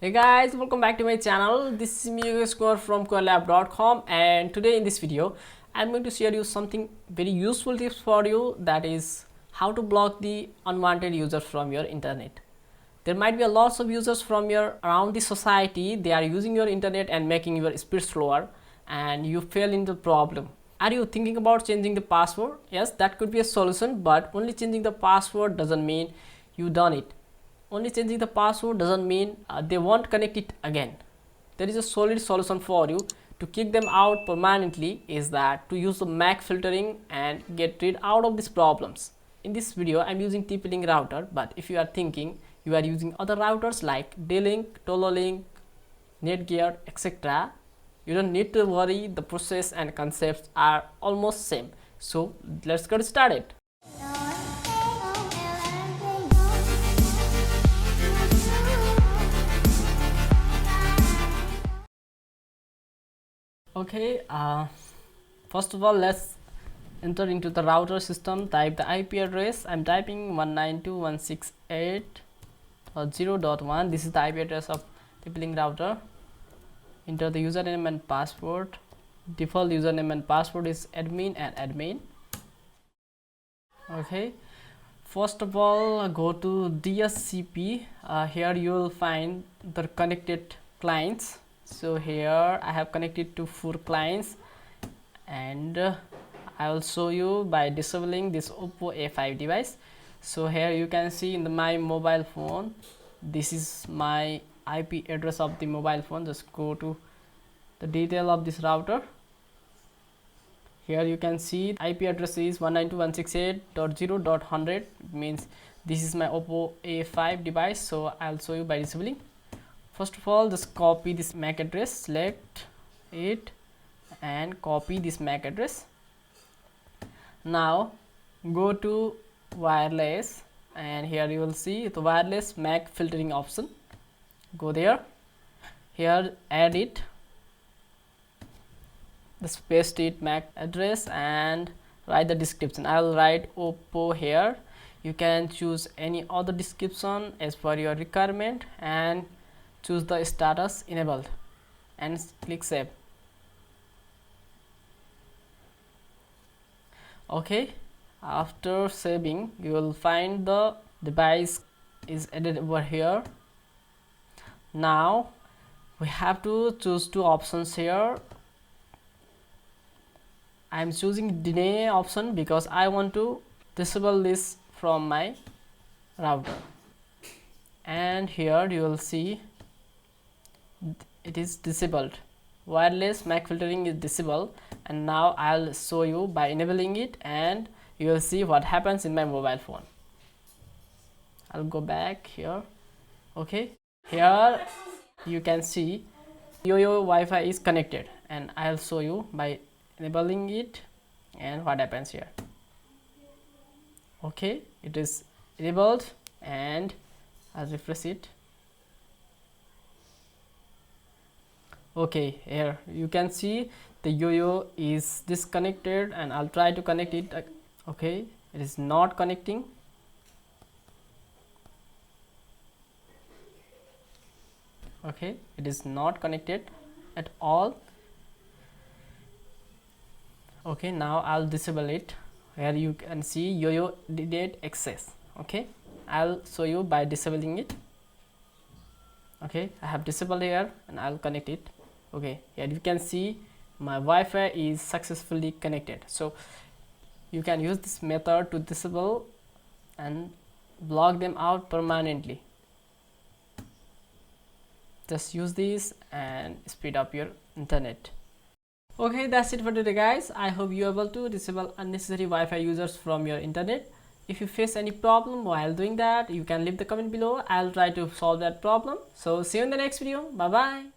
Hey guys, welcome back to my channel. This is me Kunwar from Kunwar and today in this video I'm going to share you something very useful tips for you, that is how to block the unwanted users from your internet. There might be a lots of users from your around the society. They are using your internet and making your speed slower and you fail in the problem. Are you thinking about changing the password? Yes, that could be a solution, but only changing the password doesn't mean you done it. Only changing the password doesn't mean they won't connect it again. There is a solid solution for you to kick them out permanently, is that to use the MAC filtering and get rid out of these problems. In this video I'm using TP-Link router, but if you are thinking you are using other routers like D-Link, Tololink, Netgear, etc., you don't need to worry, the process and concepts are almost same. So let's get started. Okay, first of all let's enter into the router system. Type the IP address. I'm typing 192.168.0.1. this is the IP address of TP-Link router. Enter the username and password. Default username and password is admin and admin. Okay, first of all go to DSCP. Here you will find the connected clients. So here I have connected to 4 clients, and I will show you by disabling this Oppo A5 device. So here you can see in my mobile phone, this is my IP address of the mobile phone. Just go to the detail of this router. Here you can see IP address is 192.168.0.100. It means this is my Oppo A5 device. So I'll show you by disabling. First of all, just copy this MAC address, select it and copy this MAC address. Now go to wireless, and here you will see the wireless MAC filtering option. Go there. Here add it, just paste it MAC address and write the description. I will write Oppo here. You can choose any other description as per your requirement and choose the status enabled and click save. Okay, after saving you will find the device is added over here. Now we have to choose 2 options here. I am choosing deny option because I want to disable this from my router, and here you will see it is disabled. Wireless MAC filtering is disabled, and now I'll show you by enabling it and you will see what happens in my mobile phone. I'll go back here. Okay, here you can see YoYo Wi-Fi is connected, and I'll show you by enabling it and what happens here. Okay, it is enabled, and I'll refresh it. Okay, here you can see the YoYo is disconnected, and I'll try to connect it. Okay, it is not connecting. Okay, it is not connected at all. Okay, now I'll disable it. Here you can see YoYo denied access. Okay, I'll show you by disabling it. Okay, I have disabled here and I'll connect it. Okay, here you can see my Wi-Fi is successfully connected. So you can use this method to disable and block them out permanently. Just use this and speed up your internet. Okay, that's it for today guys. I hope you are able to disable unnecessary Wi-Fi users from your internet. If you face any problem while doing that, you can leave the comment below. I'll try to solve that problem. So see you in the next video. Bye bye.